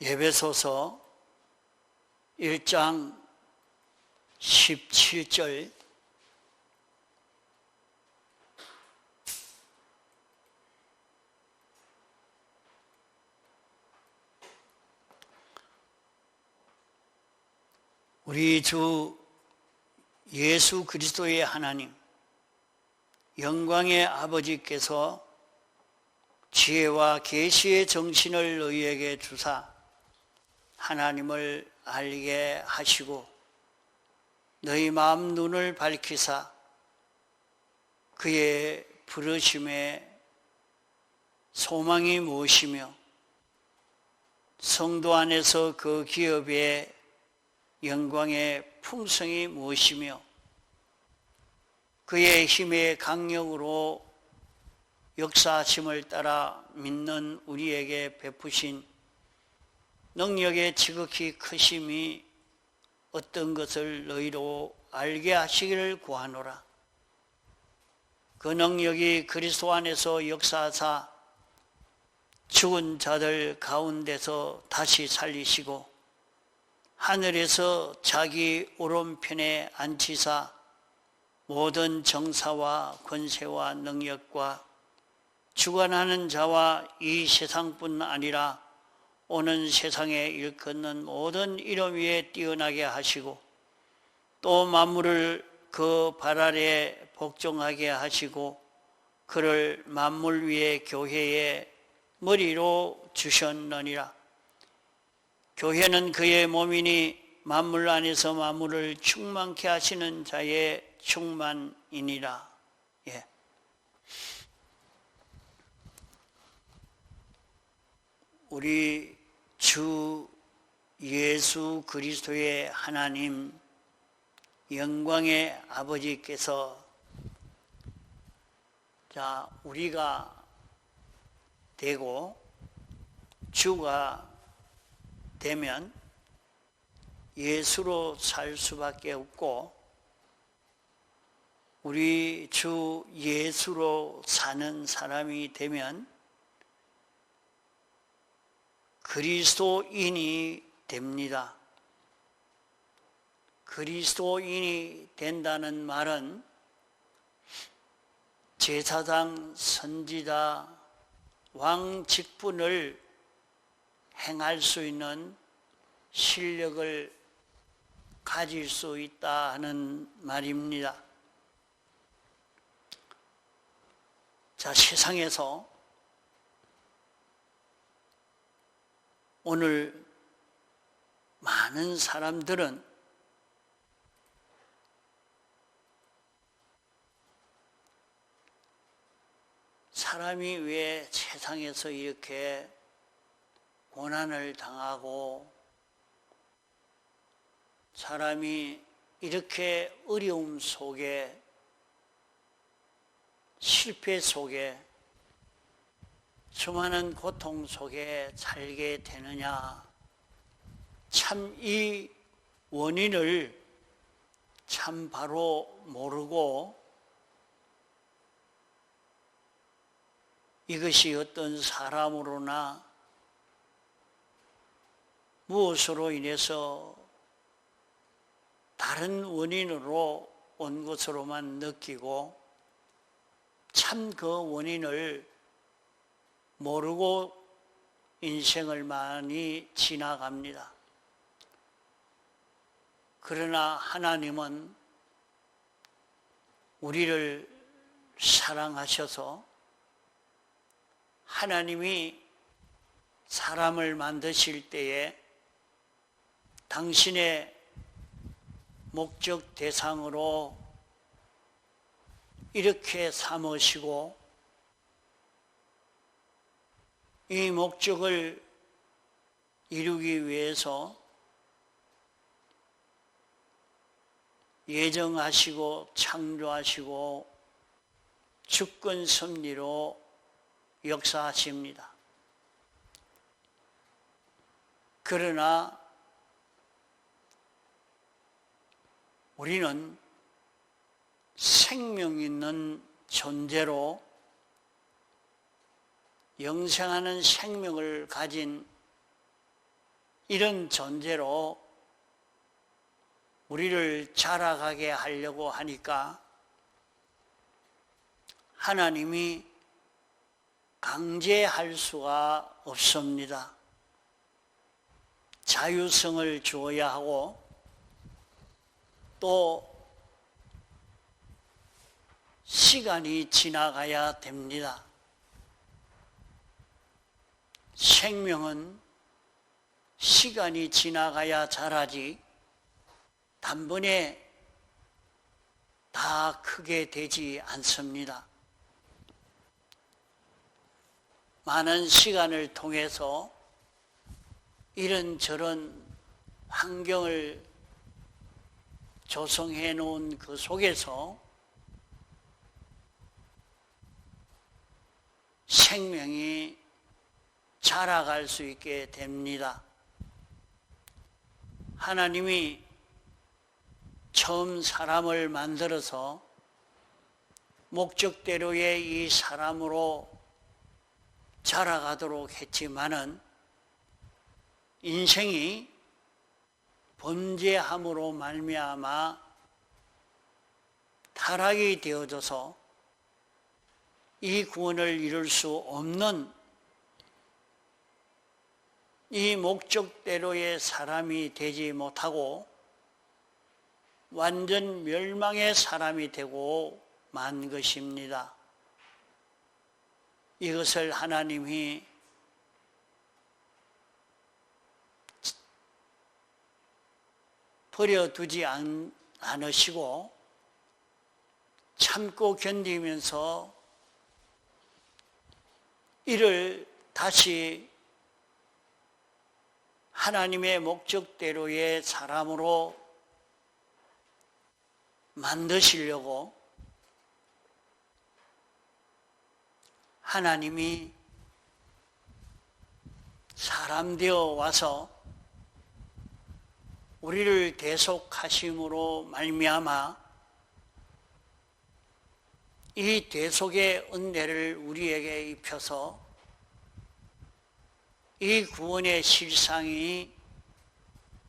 에베소서 1장 17절 우리 주 예수 그리스도의 하나님 영광의 아버지께서 지혜와 계시의 정신을 너희에게 주사 하나님을 알게 하시고 너희 마음 눈을 밝히사 그의 부르심의 소망이 무엇이며 성도 안에서 그 기업의 영광의 풍성이 무엇이며 그의 힘의 강력으로 역사하심을 따라 믿는 우리에게 베푸신 능력의 지극히 크심이 어떤 것을 너희로 알게 하시기를 구하노라. 그 능력이 그리스도 안에서 역사하사 죽은 자들 가운데서 다시 살리시고 하늘에서 자기 오른편에 앉히사 모든 정사와 권세와 능력과 주관하는 자와 이 세상뿐 아니라 오는 세상에 일컫는 모든 이름 위에 뛰어나게 하시고 또 만물을 그 발 아래 복종하게 하시고 그를 만물 위에 교회의 머리로 주셨느니라. 교회는 그의 몸이니 만물 안에서 만물을 충만케 하시는 자의 충만이니라. 우리 주 예수 그리스도의 하나님 영광의 아버지께서 우리가 되고 주가 되면 예수로 살 수밖에 없고 우리 주 예수로 사는 사람이 되면 그리스도인이 됩니다. 그리스도인이 된다는 말은 제사장, 선지자, 왕 직분을 행할 수 있는 실력을 가질 수 있다 하는 말입니다. 세상에서 오늘 많은 사람들은 사람이 왜 세상에서 이렇게 고난을 당하고 사람이 이렇게 어려움 속에 실패 속에 수많은 고통 속에 살게 되느냐. 참 이 원인을 참 바로 모르고 이것이 어떤 사람으로나 무엇으로 인해서 다른 원인으로 온 것으로만 느끼고 참 그 원인을 모르고 인생을 많이 지나갑니다. 그러나 하나님은 우리를 사랑하셔서 하나님이 사람을 만드실 때에 당신의 목적 대상으로 이렇게 삼으시고 이 목적을 이루기 위해서 예정하시고 창조하시고 주권 섭리로 역사하십니다. 그러나 우리는 생명 있는 존재로 영생하는 생명을 가진 이런 존재로 우리를 자라가게 하려고 하니까 하나님이 강제할 수가 없습니다. 자유성을 주어야 하고 또 시간이 지나가야 됩니다. 생명은 시간이 지나가야 자라지 단번에 다 크게 되지 않습니다. 많은 시간을 통해서 이런저런 환경을 조성해 놓은 그 속에서 생명이 자라갈 수 있게 됩니다. 하나님이 처음 사람을 만들어서 목적대로의 이 사람으로 자라가도록 했지만은 인생이 범죄함으로 말미암아 타락이 되어져서 이 구원을 이룰 수 없는 이 목적대로의 사람이 되지 못하고 완전 멸망의 사람이 되고 만 것입니다. 이것을 하나님이 버려두지 않으시고 참고 견디면서 이를 다시 하나님의 목적대로의 사람으로 만드시려고 하나님이 사람 되어 와서 우리를 대속하심으로 말미암아 이 대속의 은혜를 우리에게 입혀서 이 구원의 실상이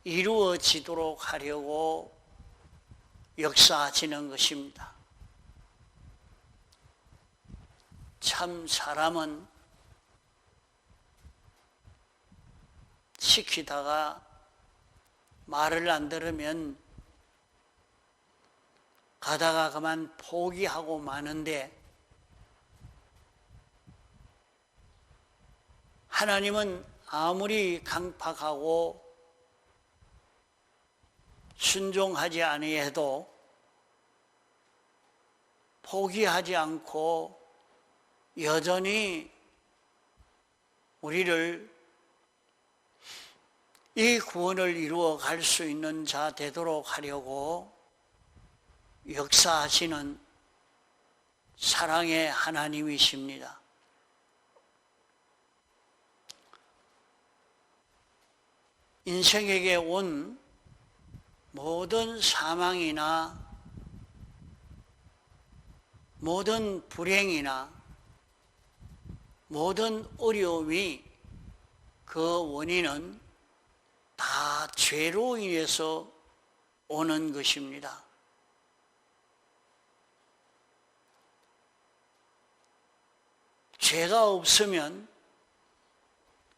이루어지도록 하려고 역사하시는 것입니다. 참 사람은 시키다가 말을 안 들으면 가다가 그만 포기하고 마는데 하나님은 아무리 강팍하고 순종하지 아니해도 포기하지 않고 여전히 우리를 이 구원을 이루어 갈 수 있는 자 되도록 하려고 역사하시는 사랑의 하나님이십니다. 인생에게 온 모든 사망이나 모든 불행이나 모든 어려움이 그 원인은 다 죄로 인해서 오는 것입니다. 죄가 없으면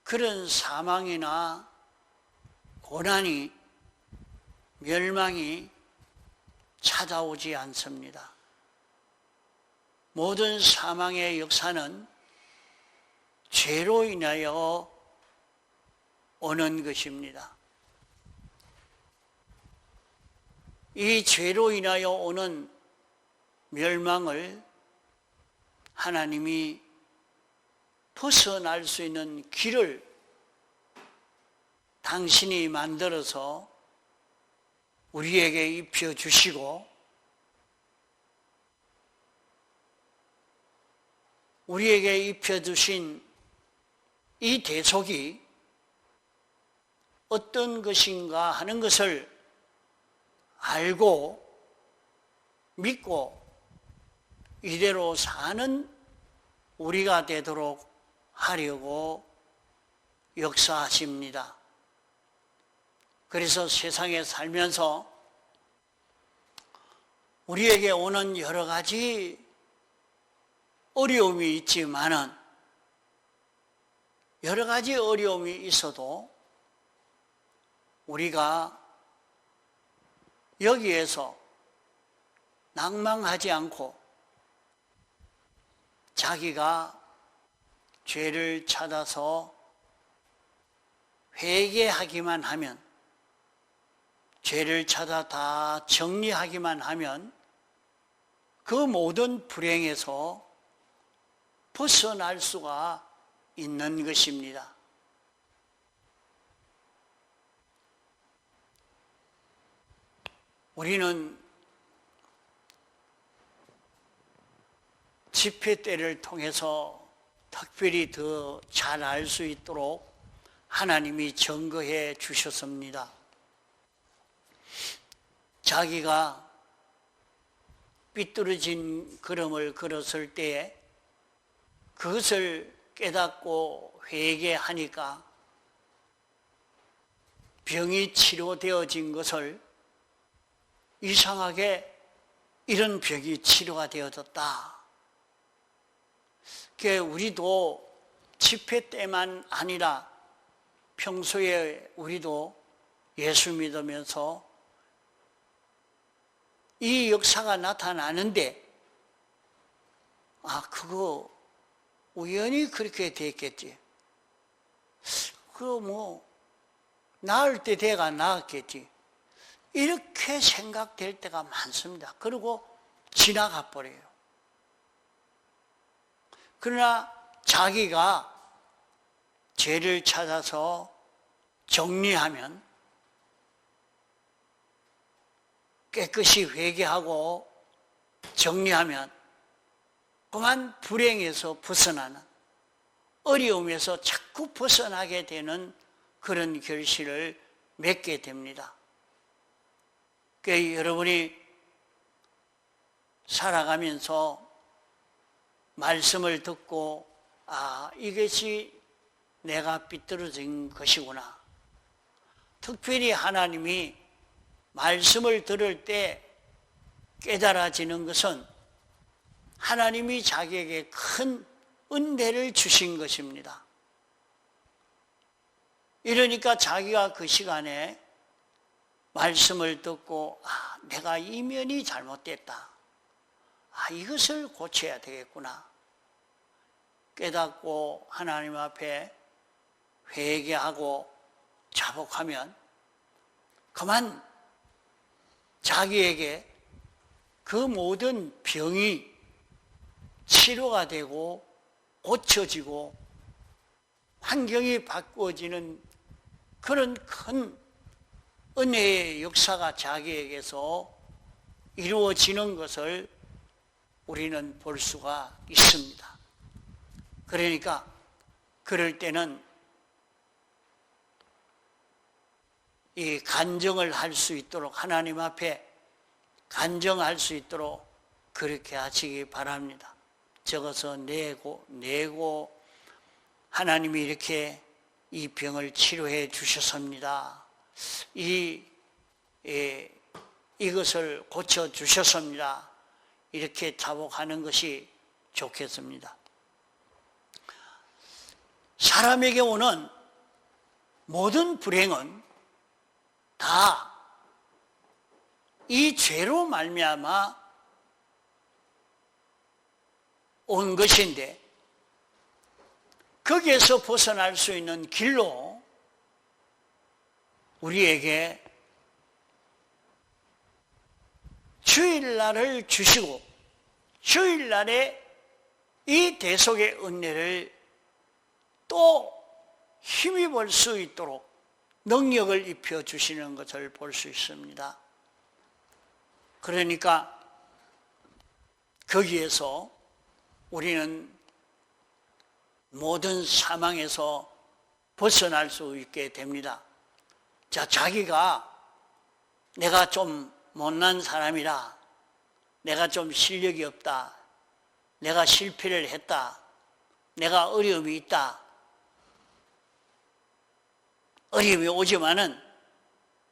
그런 사망이나 고난이, 멸망이 찾아오지 않습니다. 모든 사망의 역사는 죄로 인하여 오는 것입니다. 이 죄로 인하여 오는 멸망을 하나님이 벗어날 수 있는 길을 당신이 만들어서 우리에게 입혀주시고 우리에게 입혀주신 이 대속이 어떤 것인가 하는 것을 알고 믿고 이대로 사는 우리가 되도록 하려고 역사하십니다. 그래서 세상에 살면서 우리에게 오는 여러 가지 어려움이 있지만은, 여러 가지 어려움이 있어도 우리가 여기에서 낭망하지 않고 자기가 죄를 찾아서 회개하기만 하면, 죄를 찾아 다 정리하기만 하면 그 모든 불행에서 벗어날 수가 있는 것입니다. 우리는 집회 때를 통해서 특별히 더 잘 알 수 있도록 하나님이 증거해 주셨습니다. 자기가 삐뚤어진 걸음을 걸었을 때 그것을 깨닫고 회개하니까 병이 치료되어진 것을, 이상하게 이런 병이 치료가 되어졌다. 우리도 집회 때만 아니라 평소에 우리도 예수 믿으면서 이 역사가 나타나는데, 그거 우연히 그렇게 됐겠지. 나을 때 돼가 나았겠지. 이렇게 생각될 때가 많습니다. 그리고 지나가 버려요. 그러나 자기가 죄를 찾아서 정리하면, 깨끗이 회개하고 정리하면 그만 불행에서 벗어나는, 어려움에서 자꾸 벗어나게 되는 그런 결실을 맺게 됩니다. 여러분이 살아가면서 말씀을 듣고 이것이 내가 삐뚤어진 것이구나. 특별히 하나님이 말씀을 들을 때 깨달아지는 것은 하나님이 자기에게 큰 은혜를 주신 것입니다. 이러니까 자기가 그 시간에 말씀을 듣고 내가 이 면이 잘못됐다. 이것을 고쳐야 되겠구나. 깨닫고 하나님 앞에 회개하고 자복하면 그만 자기에게 그 모든 병이 치료가 되고 고쳐지고 환경이 바꾸어지는 그런 큰 은혜의 역사가 자기에게서 이루어지는 것을 우리는 볼 수가 있습니다. 그러니까 그럴 때는 이 간정을 할 수 있도록, 하나님 앞에 간정할 수 있도록 그렇게 하시기 바랍니다. 적어서 내고 하나님이 이렇게 이 병을 치료해 주셨습니다. 이것을 고쳐 주셨습니다. 이렇게 자복하는 것이 좋겠습니다. 사람에게 오는 모든 불행은 다 이 죄로 말미암아 온 것인데, 거기에서 벗어날 수 있는 길로 우리에게 주일날을 주시고, 주일날에 이 대속의 은혜를 또 힘입을 수 있도록 능력을 입혀주시는 것을 볼 수 있습니다. 그러니까 거기에서 우리는 모든 사망에서 벗어날 수 있게 됩니다. 자기가 내가 좀 못난 사람이라, 내가 좀 실력이 없다, 내가 실패를 했다, 내가 어려움이 있다, 어려움이 오지만은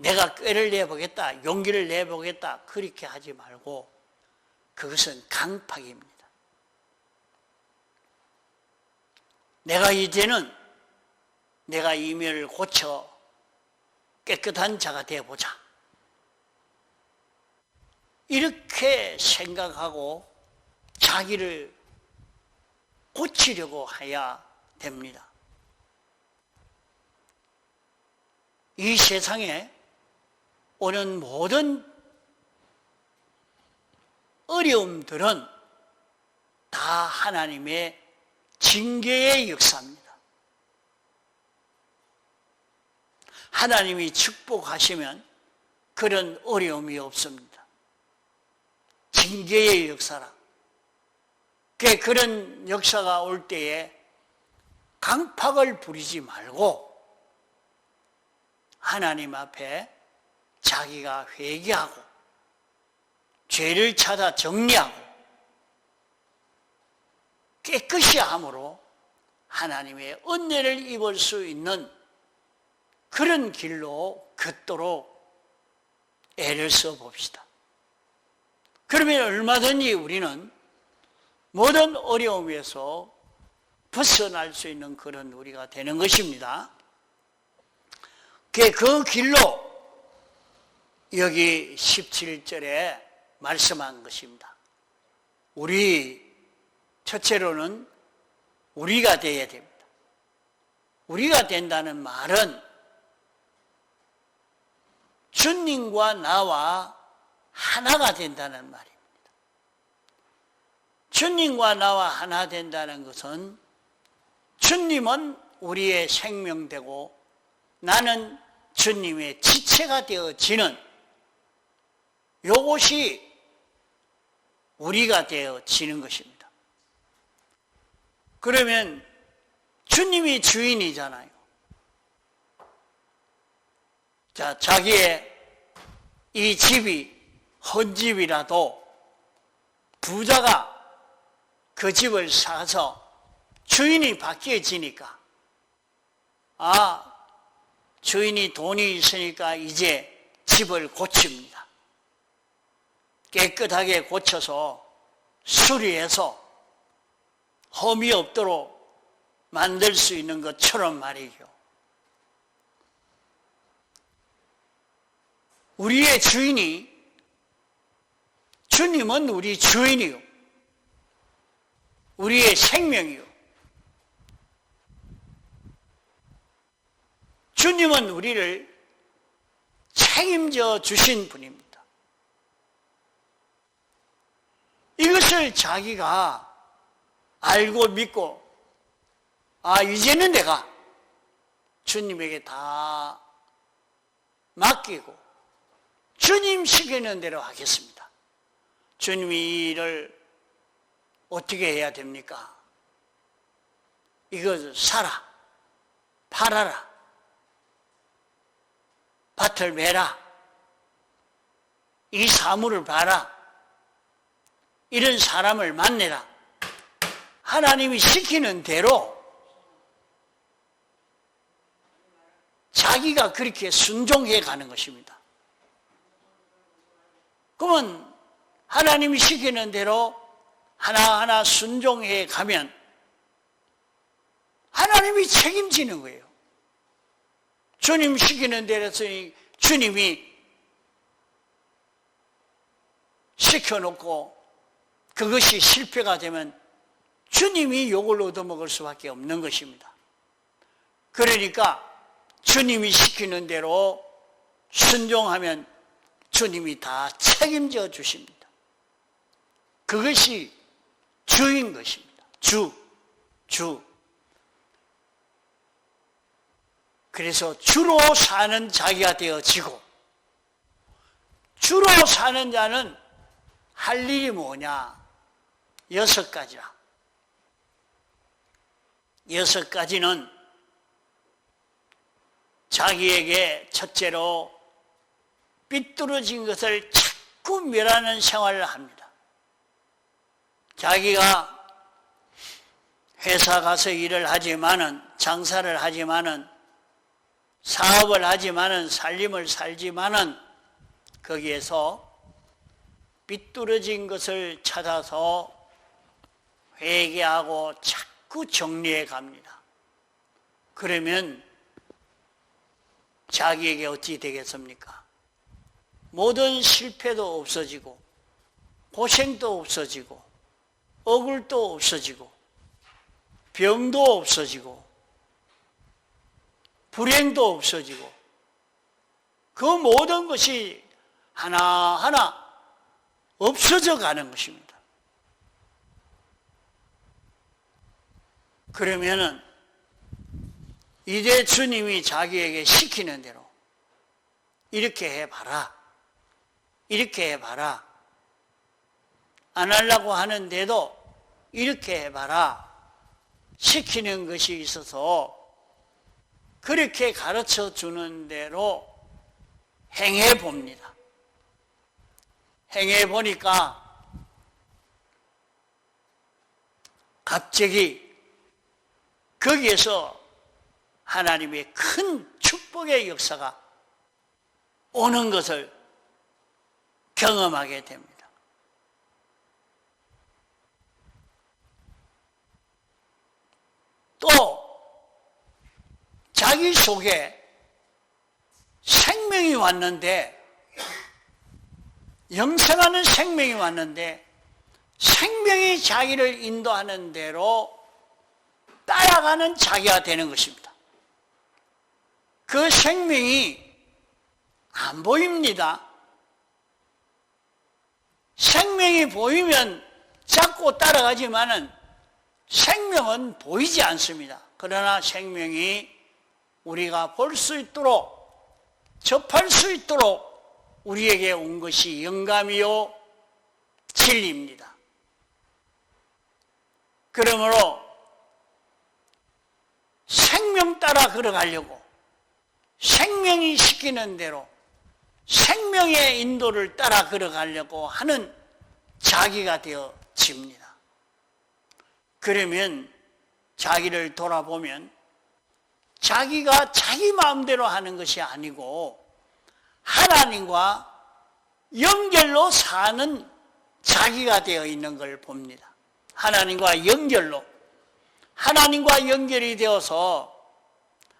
내가 꾀를 내보겠다, 용기를 내보겠다, 그렇게 하지 말고 그것은 강팍입니다. 내가 이제는 내가 이면을 고쳐 깨끗한 자가 되어보자. 이렇게 생각하고 자기를 고치려고 해야 됩니다. 이 세상에 오는 모든 어려움들은 다 하나님의 징계의 역사입니다. 하나님이 축복하시면 그런 어려움이 없습니다. 징계의 역사라. 그런 역사가 올 때에 강팍을 부리지 말고 하나님 앞에 자기가 회개하고 죄를 찾아 정리하고 깨끗이 함으로 하나님의 은혜를 입을 수 있는 그런 길로 걷도록 애를 써봅시다. 그러면 얼마든지 우리는 모든 어려움에서 벗어날 수 있는 그런 우리가 되는 것입니다. 그 길로 여기 17절에 말씀한 것입니다. 첫째로는 우리가 되어야 됩니다. 우리가 된다는 말은 주님과 나와 하나가 된다는 말입니다. 주님과 나와 하나 된다는 것은 주님은 우리의 생명되고 나는 주님의 지체가 되어지는 이것이 우리가 되어지는 것입니다. 그러면 주님이 주인이잖아요. 자, 자기의 이 집이 헌집이라도 부자가 그 집을 사서 주인이 바뀌어지니까 주인이 돈이 있으니까 이제 집을 고칩니다. 깨끗하게 고쳐서 수리해서 험이 없도록 만들 수 있는 것처럼 말이죠. 우리의 주인이, 주님은 우리 주인이요, 우리의 생명이요, 주님은 우리를 책임져 주신 분입니다. 이것을 자기가 알고 믿고 이제는 내가 주님에게 다 맡기고 주님 시키는 대로 하겠습니다. 주님이 이를 어떻게 해야 됩니까? 이거 사라, 팔아라, 밭을 매라, 이 사물을 봐라, 이런 사람을 만나라. 하나님이 시키는 대로 자기가 그렇게 순종해 가는 것입니다. 그러면 하나님이 시키는 대로 하나하나 순종해 가면 하나님이 책임지는 거예요. 주님 시키는 대로 주님이 시켜놓고 그것이 실패가 되면 주님이 욕을 얻어먹을 수밖에 없는 것입니다. 그러니까 주님이 시키는 대로 순종하면 주님이 다 책임져 주십니다. 그것이 주인 것입니다. 주. 그래서 주로 사는 자기가 되어지고, 주로 사는 자는 할 일이 뭐냐? 6가지라. 6가지는 자기에게 첫째로 삐뚤어진 것을 자꾸 멸하는 생활을 합니다. 자기가 회사 가서 일을 하지만은, 장사를 하지만은 사업을 하지만은 살림을 살지만은 거기에서 삐뚤어진 것을 찾아서 회개하고 자꾸 정리해 갑니다. 그러면 자기에게 어찌 되겠습니까? 모든 실패도 없어지고 고생도 없어지고 억울도 없어지고 병도 없어지고 불행도 없어지고 그 모든 것이 하나하나 없어져 가는 것입니다. 그러면은 이제 주님이 자기에게 시키는 대로 이렇게 해봐라, 이렇게 해봐라, 안 하려고 하는데도 이렇게 해봐라 시키는 것이 있어서 그렇게 가르쳐 주는 대로 행해 봅니다. 행해 보니까 갑자기 거기에서 하나님의 큰 축복의 역사가 오는 것을 경험하게 됩니다. 또 자기 속에 생명이 왔는데, 영생하는 생명이 왔는데 생명이 자기를 인도하는 대로 따라가는 자기가 되는 것입니다. 그 생명이 안 보입니다. 생명이 보이면 자꾸 따라가지만은 생명은 보이지 않습니다. 그러나 생명이 우리가 볼 수 있도록, 접할 수 있도록 우리에게 온 것이 영감이요 진리입니다. 그러므로 생명 따라 걸어가려고 생명이 시키는 대로 생명의 인도를 따라 걸어가려고 하는 자기가 되어집니다. 그러면 자기를 돌아보면 자기가 자기 마음대로 하는 것이 아니고 하나님과 연결로 사는 자기가 되어 있는 걸 봅니다. 하나님과 연결이 되어서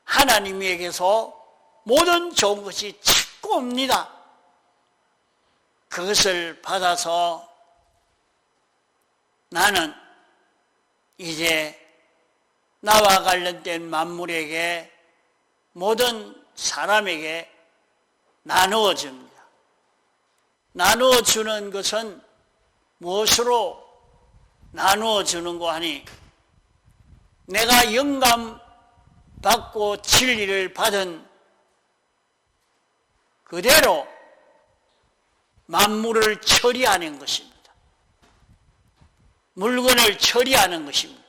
하나님에게서 모든 좋은 것이 자꾸 옵니다. 그것을 받아서 나는 이제 나와 관련된 만물에게, 모든 사람에게 나누어 줍니다. 나누어 주는 것은 무엇으로 나누어 주는고 하니, 내가 영감 받고 진리를 받은 그대로 만물을 처리하는 것입니다. 물건을 처리하는 것입니다.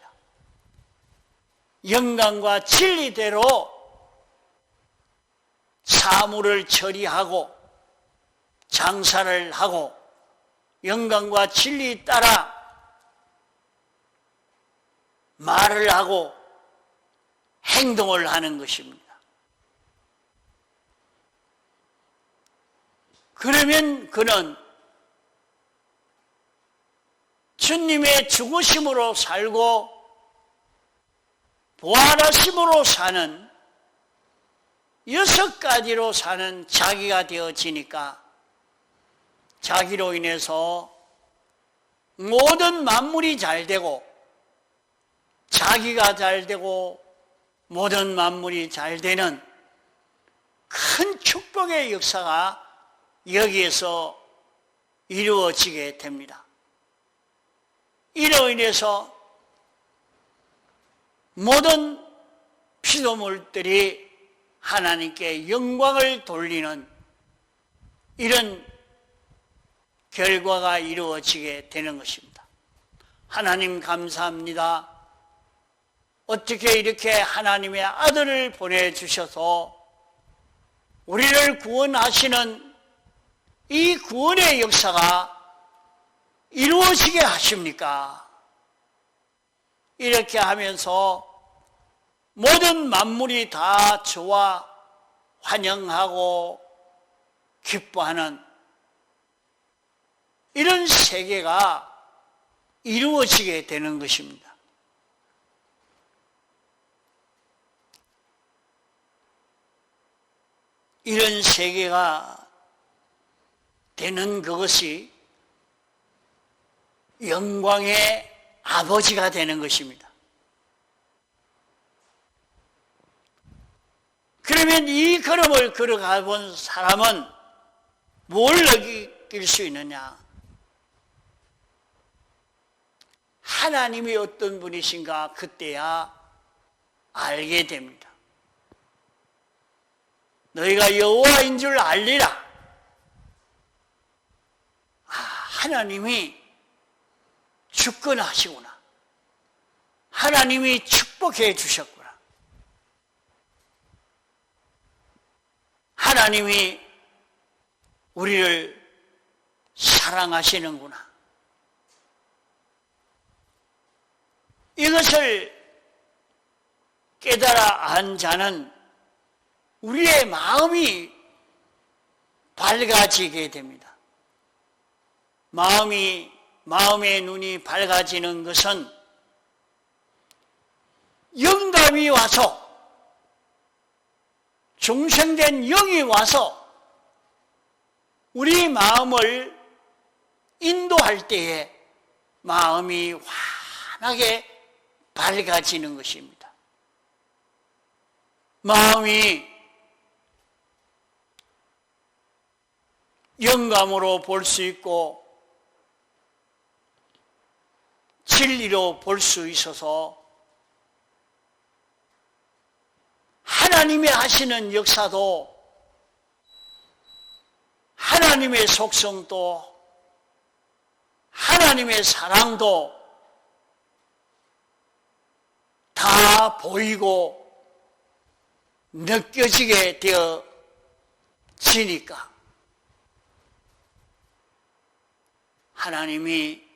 영감과 진리대로 사물을 처리하고 장사를 하고 영감과 진리 따라 말을 하고 행동을 하는 것입니다. 그러면 그는 주님의 죽으심으로 살고 부활하심으로 사는 6가지로 사는 자기가 되어지니까 자기로 인해서 모든 만물이 잘 되고 자기가 잘 되고 모든 만물이 잘 되는 큰 축복의 역사가 여기에서 이루어지게 됩니다. 이로 인해서 모든 피조물들이 하나님께 영광을 돌리는 이런 결과가 이루어지게 되는 것입니다. 하나님 감사합니다. 어떻게 이렇게 하나님의 아들을 보내주셔서 우리를 구원하시는 이 구원의 역사가 이루어지게 하십니까? 이렇게 하면서 모든 만물이 다 저와 환영하고 기뻐하는 이런 세계가 이루어지게 되는 것입니다. 이런 세계가 되는 그것이 영광의 아버지가 되는 것입니다. 그러면 이 걸음을 걸어가 본 사람은 뭘 느낄 수 있느냐? 하나님이 어떤 분이신가 그때야 알게 됩니다. 너희가 여호와인 줄 알리라. 하나님이 주권하시구나. 하나님이 축복해 주셨구나. 하나님이 우리를 사랑하시는구나. 이것을 깨달아 안 자는 우리의 마음이 밝아지게 됩니다. 마음의 눈이 밝아지는 것은 영감이 와서, 중생된 영이 와서 우리 마음을 인도할 때에 마음이 환하게 밝아지는 것입니다. 마음이 영감으로 볼 수 있고 진리로 볼 수 있어서 하나님이 하시는 역사도, 하나님의 속성도, 하나님의 사랑도 다 보이고 느껴지게 되어지니까 하나님이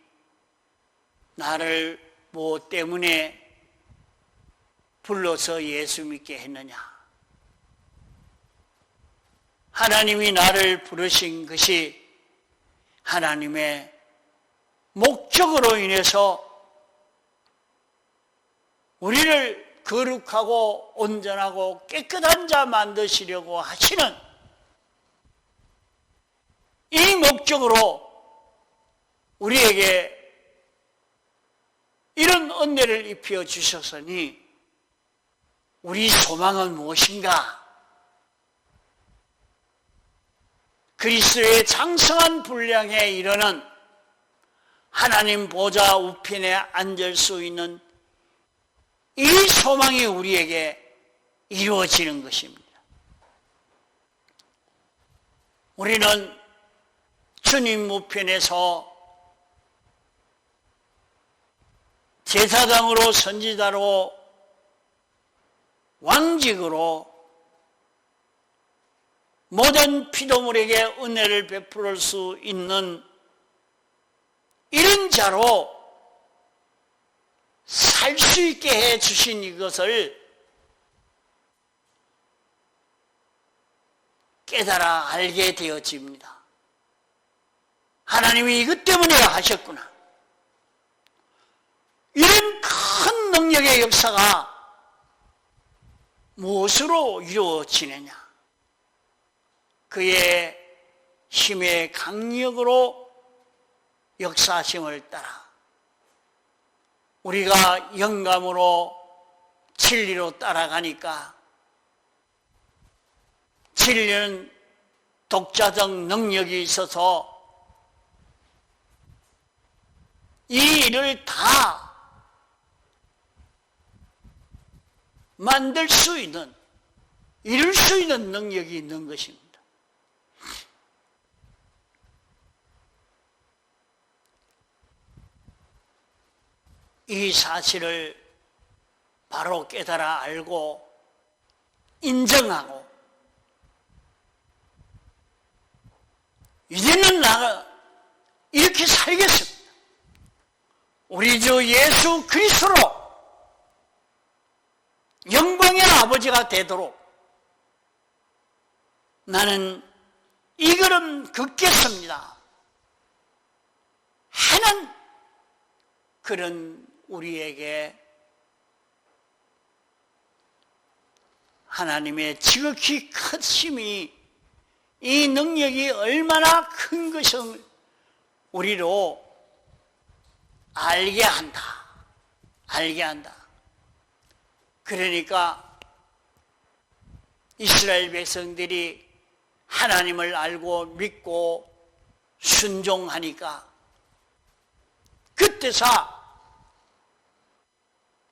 나를 뭐 때문에 불러서 예수 믿게 했느냐? 하나님이 나를 부르신 것이 하나님의 목적으로 인해서 우리를 거룩하고 온전하고 깨끗한 자 만드시려고 하시는 이 목적으로 우리에게 이런 은혜를 입혀 주셨으니 우리 소망은 무엇인가? 그리스도의 장성한 분량에 이르는 하나님 보좌 우편에 앉을 수 있는 이 소망이 우리에게 이루어지는 것입니다. 우리는 주님 우편에서 제사장으로, 선지자로, 왕직으로 모든 피조물에게 은혜를 베풀 수 있는 이런 자로 살 수 있게 해 주신 이것을 깨달아 알게 되어집니다. 하나님이 이것 때문에 하셨구나. 이런 큰 능력의 역사가 무엇으로 이루어지느냐? 그의 힘의 강력으로 역사심을 따라 우리가 영감으로 진리로 따라가니까 진리는 독자적 능력이 있어서 이 일을 다 만들 수 있는, 이룰 수 있는 능력이 있는 것입니다. 이 사실을 바로 깨달아 알고 인정하고 이제는 나가 이렇게 살겠습니다. 우리 주 예수 그리스도로 영광의 아버지가 되도록 나는 이 걸음 걷겠습니다 하는 그런 우리에게 하나님의 지극히 크심이, 이 능력이 얼마나 큰 것을 우리로 알게 한다. 알게 한다. 그러니까 이스라엘 백성들이 하나님을 알고 믿고 순종하니까 그때서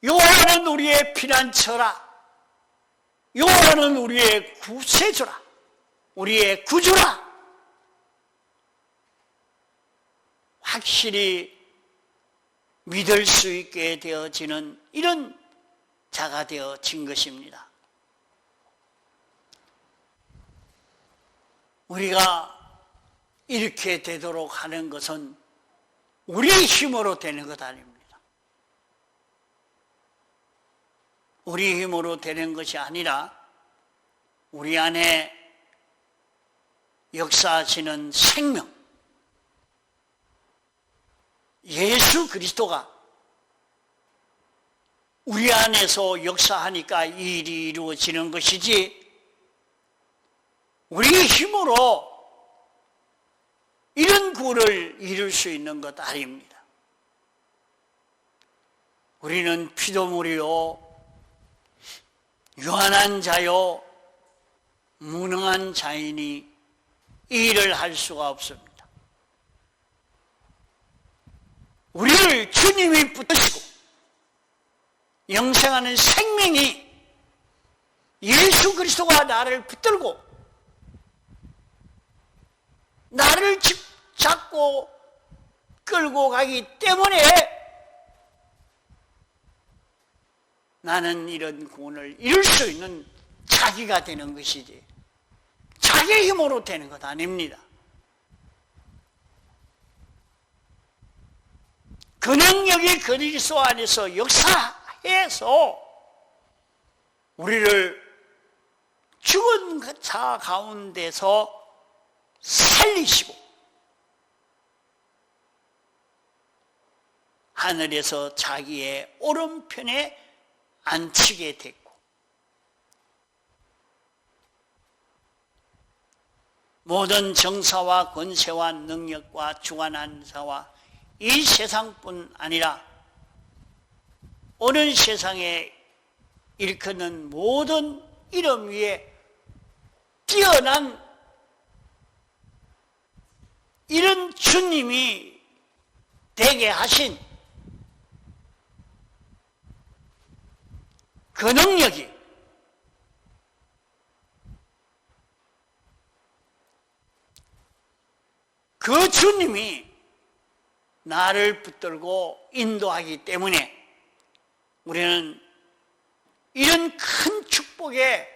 여호와는 우리의 피난처라, 여호와는 우리의 구세주라, 우리의 구주라, 확실히 믿을 수 있게 되어지는 이런 자가 되어진 것입니다. 우리가 이렇게 되도록 하는 것은 우리의 힘으로 되는 것 아닙니다. 우리 힘으로 되는 것이 아니라 우리 안에 역사하시는 생명, 예수 그리스도가 우리 안에서 역사하니까 이 일이 이루어지는 것이지, 우리의 힘으로 이런 구원을 이룰 수 있는 것 아닙니다. 우리는 피조물이요, 유한한 자요, 무능한 자이니 이 일을 할 수가 없습니다. 우리를 주님이 붙드시고 영생하는 생명이 예수 그리스도가 나를 붙들고 나를 잡고 끌고 가기 때문에 나는 이런 구원을 이룰 수 있는 자기가 되는 것이지 자기의 힘으로 되는 것 아닙니다. 그 능력이 그리스도 안에서 역사해서 우리를 죽은 자 가운데서 살리시고 하늘에서 자기의 오른편에 앉히게 됐고, 모든 정사와 권세와 능력과 주관한 자와 이 세상뿐 아니라 오는 세상에 일컫는 모든 이름 위에 뛰어난 이런 주님이 되게 하신 그 능력이 그 주님이 나를 붙들고 인도하기 때문에 우리는 이런 큰 축복에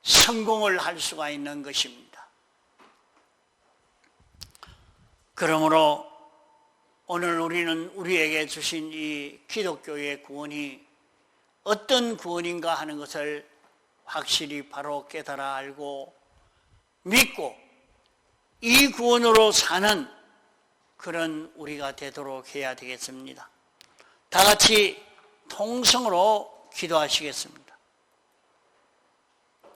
성공을 할 수가 있는 것입니다. 그러므로 오늘 우리는 우리에게 주신 이 기독교의 구원이 어떤 구원인가 하는 것을 확실히 바로 깨달아 알고 믿고 이 구원으로 사는 그런 우리가 되도록 해야 되겠습니다. 다 같이 통성으로 기도하시겠습니다.